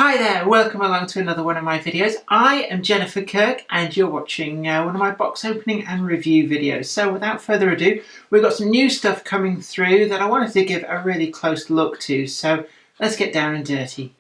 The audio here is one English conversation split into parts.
Hi there, welcome along to another one of my videos. I am Jennifer Kirk and you're watching one of my box opening and review videos. So without further ado, we've got some new stuff coming through that I wanted to give a really close look to. So let's get down and dirty.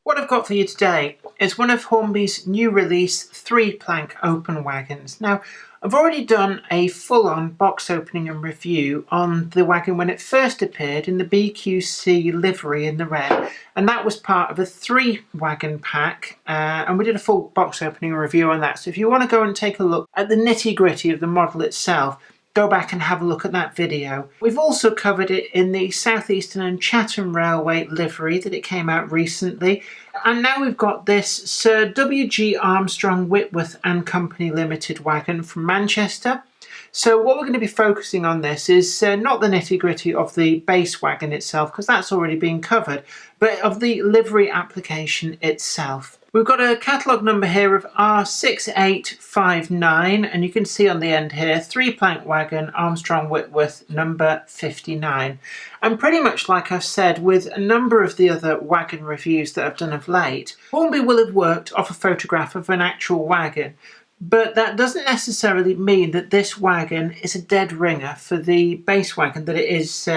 What I've got for you today is one of Hornby's new release 3-plank open wagons. Now, I've already done a full-on box opening and review on the wagon when it first appeared in the BQC livery in the red, and that was part of a 3-wagon pack, and we did a full box opening and review on that. So if you want to go and take a look at the nitty-gritty of the model itself, go back and have a look at that video. We've also covered it in the South Eastern and Chatham Railway livery that it came out recently. And now we've got this Sir W.G. Armstrong Whitworth and Company Limited wagon from Manchester. So what we're going to be focusing on this is not the nitty-gritty of the base wagon itself, because that's already been covered, but of the livery application itself. We've got a catalogue number here of R6859, and you can see on the end here, 3-plank wagon, Armstrong Whitworth, number 59. And pretty much like I've said with a number of the other wagon reviews that I've done of late, Hornby will have worked off a photograph of an actual wagon, but that doesn't necessarily mean that this wagon is a dead ringer for the base wagon that it is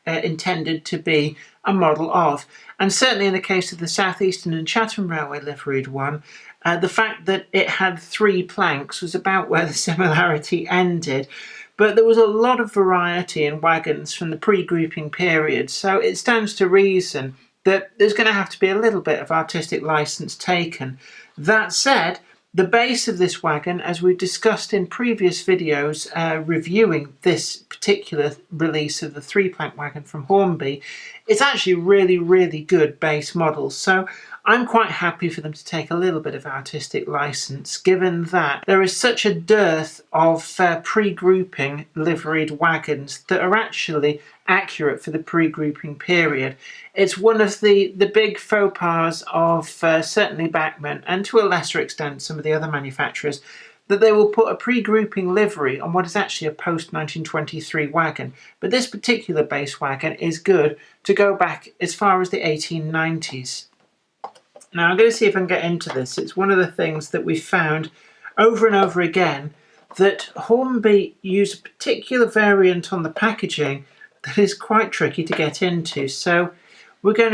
intended to be a model of. And certainly in the case of the South Eastern and Chatham Railway liveried one, the fact that it had 3 planks was about where the similarity ended. But there was a lot of variety in wagons from the pre-grouping period, so it stands to reason that there's going to have to be a little bit of artistic license taken. That said, the base of this wagon, as we've discussed in previous videos reviewing this particular release of the 3-plank wagon from Hornby, it's actually really good base model. So I'm quite happy for them to take a little bit of artistic license, given that there is such a dearth of pre-grouping liveried wagons that are actually accurate for the pre-grouping period. It's one of the big faux pas of certainly Bachmann, and to a lesser extent some of the other manufacturers, that they will put a pre-grouping livery on what is actually a post-1923 wagon. But this particular base wagon is good to go back as far as the 1890s. Now I'm going to see if I can get into this. It's one of the things that we've found over and over again, that Hornby use a particular variant on the packaging that is quite tricky to get into. So we're going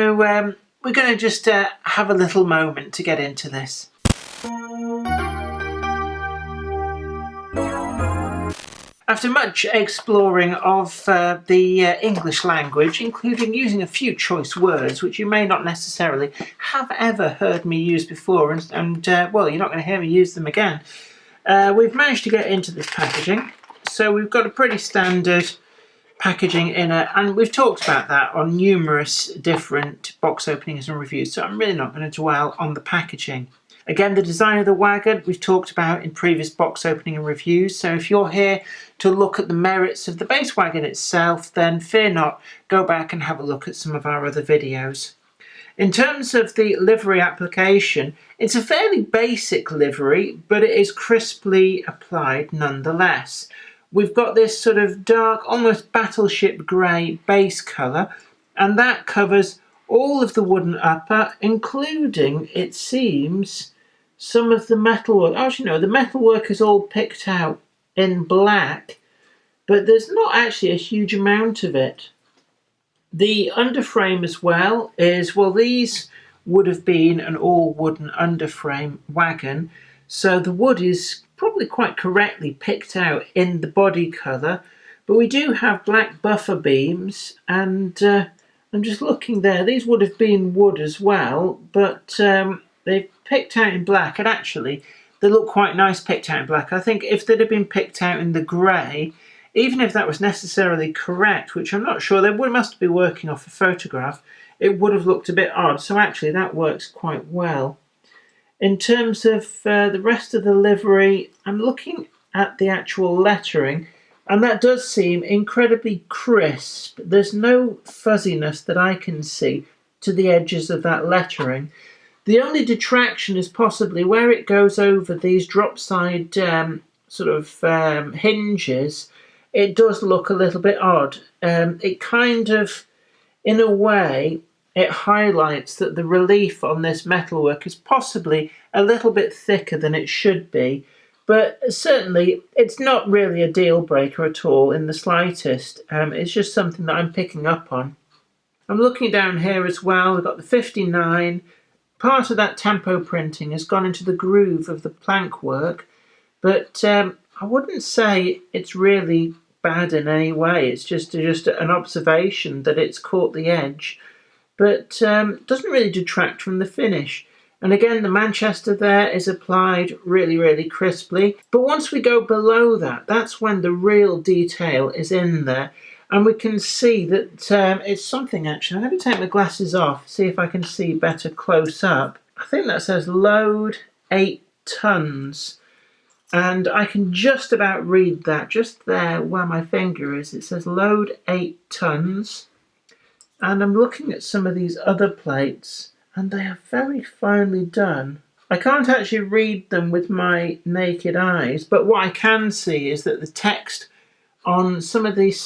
to just have a little moment to get into this. After much exploring of the English language, including using a few choice words which you may not necessarily have ever heard me use before, and well, you're not going to hear me use them again, we've managed to get into this packaging. So we've got a pretty standard packaging in it, and we've talked about that on numerous different box openings and reviews, so I'm really not going to dwell on the packaging. Again, the design of the wagon we've talked about in previous box opening and reviews, so if you're here to look at the merits of the base wagon itself, then fear not, go back and have a look at some of our other videos. In terms of the livery application, it's a fairly basic livery, but it is crisply applied nonetheless. We've got this sort of dark, almost battleship grey base colour, and that covers all of the wooden upper, including, it seems, some of the metalwork. Actually, no, the metalwork is all picked out in black, but there's not actually a huge amount of it. The underframe as well is, well, these would have been an all wooden underframe wagon, so the wood is probably quite correctly picked out in the body colour, but we do have black buffer beams, and I'm just looking there, these would have been wood as well, but they've picked out in black, and actually they look quite nice picked out in black. I think if they'd have been picked out in the grey, even if that was necessarily correct, which I'm not sure, they must be working off a photograph, it would have looked a bit odd, so actually that works quite well. In terms of the rest of the livery, I'm looking at the actual lettering, And that does seem incredibly crisp. There's no fuzziness that I can see to the edges of that lettering. The only detraction is possibly where it goes over these drop side hinges. It does look a little bit odd. It kind of, in a way, it highlights that the relief on this metalwork is possibly a little bit thicker than it should be. But certainly, it's not really a deal breaker at all in the slightest. It's just something that I'm picking up on. I'm looking down here as well. We've got the 59. Part of that tempo printing has gone into the groove of the plank work, but I wouldn't say it's really bad in any way. It's just an observation that it's caught the edge, but doesn't really detract from the finish. And again, the Manchester there is applied really, really crisply. But once we go below that, that's when the real detail is in there. And we can see that it's something, actually. I'm going to take my glasses off, see if I can see better close up. I think that says load 8 tons. And I can just about read that, just there where my finger is. It says load 8 tons. And I'm looking at some of these other plates, and they are very finely done. I can't actually read them with my naked eyes, but what I can see is that the text on some of these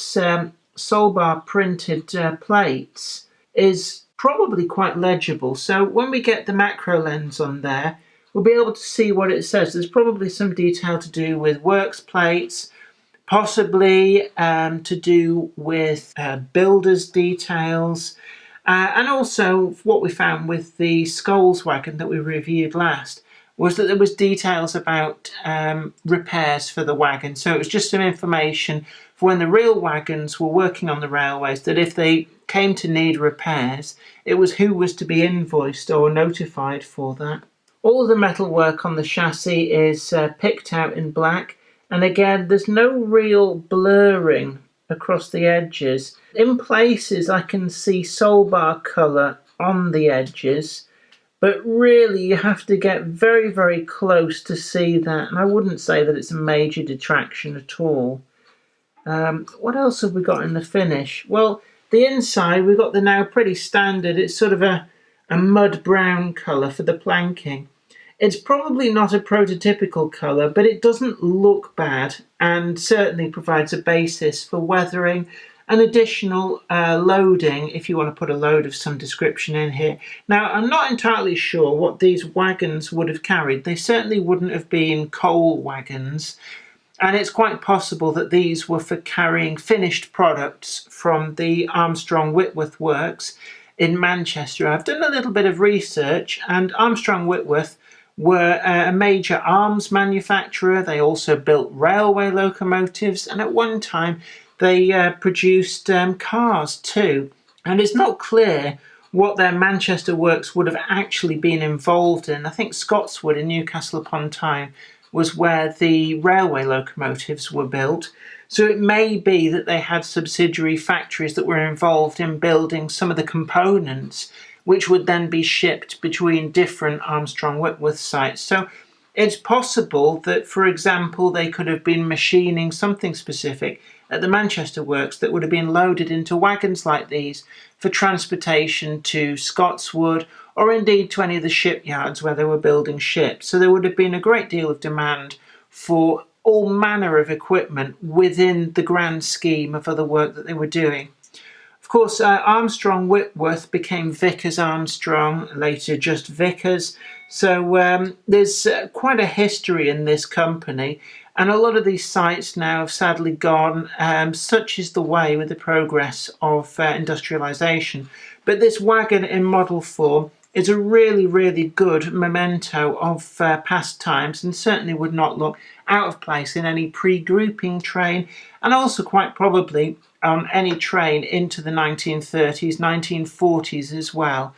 Solbar printed plates is probably quite legible. So when we get the macro lens on there, we'll be able to see what it says. There's probably some detail to do with works plates, possibly to do with builders' details, and also what we found with the Scholes wagon that we reviewed last was that there was details about repairs for the wagon. So it was just some information for when the real wagons were working on the railways, that if they came to need repairs, it was who was to be invoiced or notified for that. All the metalwork on the chassis is picked out in black. And again, there's no real blurring across the edges. In places, I can see Solbar colour on the edges, but really you have to get very, very close to see that. And I wouldn't say that it's a major detraction at all. What else have we got in the finish? Well, the inside, we've got the now pretty standard. It's sort of a mud brown colour for the planking. It's probably not a prototypical colour, but it doesn't look bad and certainly provides a basis for weathering and additional loading if you want to put a load of some description in here. Now, I'm not entirely sure what these wagons would have carried. They certainly wouldn't have been coal wagons, and it's quite possible that these were for carrying finished products from the Armstrong Whitworth works in Manchester. I've done a little bit of research, and Armstrong Whitworth were a major arms manufacturer. They also built railway locomotives, and at one time they produced cars too. And it's not clear what their Manchester works would have actually been involved in. I think Scotswood in Newcastle upon Tyne was where the railway locomotives were built. So it may be that they had subsidiary factories that were involved in building some of the components, which would then be shipped between different Armstrong Whitworth sites. So it's possible that, for example, they could have been machining something specific at the Manchester works that would have been loaded into wagons like these for transportation to Scotswood or indeed to any of the shipyards where they were building ships. So there would have been a great deal of demand for all manner of equipment within the grand scheme of other work that they were doing. Of course, Armstrong Whitworth became Vickers Armstrong, later just Vickers. So there's quite a history in this company, and a lot of these sites now have sadly gone. Such is the way with the progress of industrialisation. But this wagon in model form is a really, really good memento of past times, and certainly would not look out of place in any pre-grouping train, and also quite probably on any train into the 1930s, 1940s as well.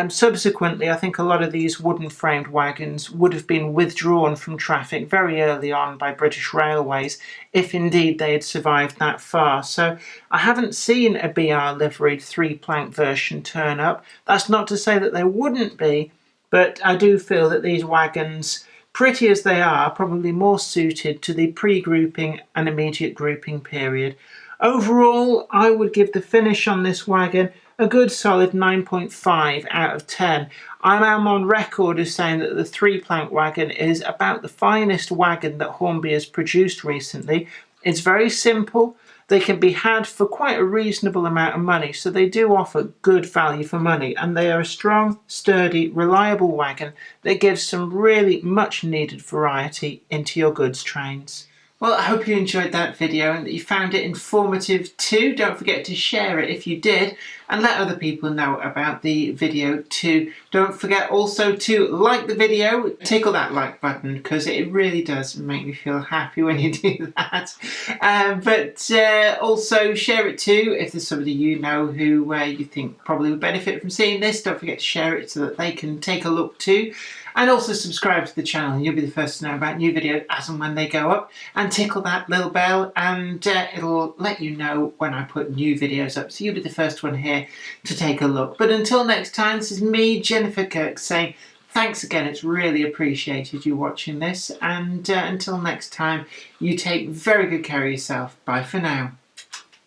Subsequently, I think a lot of these wooden framed wagons would have been withdrawn from traffic very early on by British Railways, if indeed they had survived that far. So I haven't seen a BR liveried 3-plank version turn up. That's not to say that there wouldn't be, but I do feel that these wagons pretty as they are, probably more suited to the pre-grouping and immediate grouping period. Overall, I would give the finish on this wagon a good solid 9.5 out of 10. I am on record as saying that the 3-plank wagon is about the finest wagon that Hornby has produced recently. It's very simple. They can be had for quite a reasonable amount of money, so they do offer good value for money, and they are a strong, sturdy, reliable wagon that gives some really much needed variety into your goods trains. Well, I hope you enjoyed that video and that you found it informative too. Don't forget to share it if you did, and let other people know about the video too. Don't forget also to like the video, tickle that like button, because it really does make me feel happy when you do that. But also share it too if there's somebody you know who you think probably would benefit from seeing this. Don't forget to share it so that they can take a look too. And also subscribe to the channel and you'll be the first to know about new videos as and when they go up. And tickle that little bell and it'll let you know when I put new videos up. So you'll be the first one here to take a look. But until next time, this is me, Jennifer Kirk, saying thanks again. It's really appreciated you watching this. And until next time, you take very good care of yourself. Bye for now.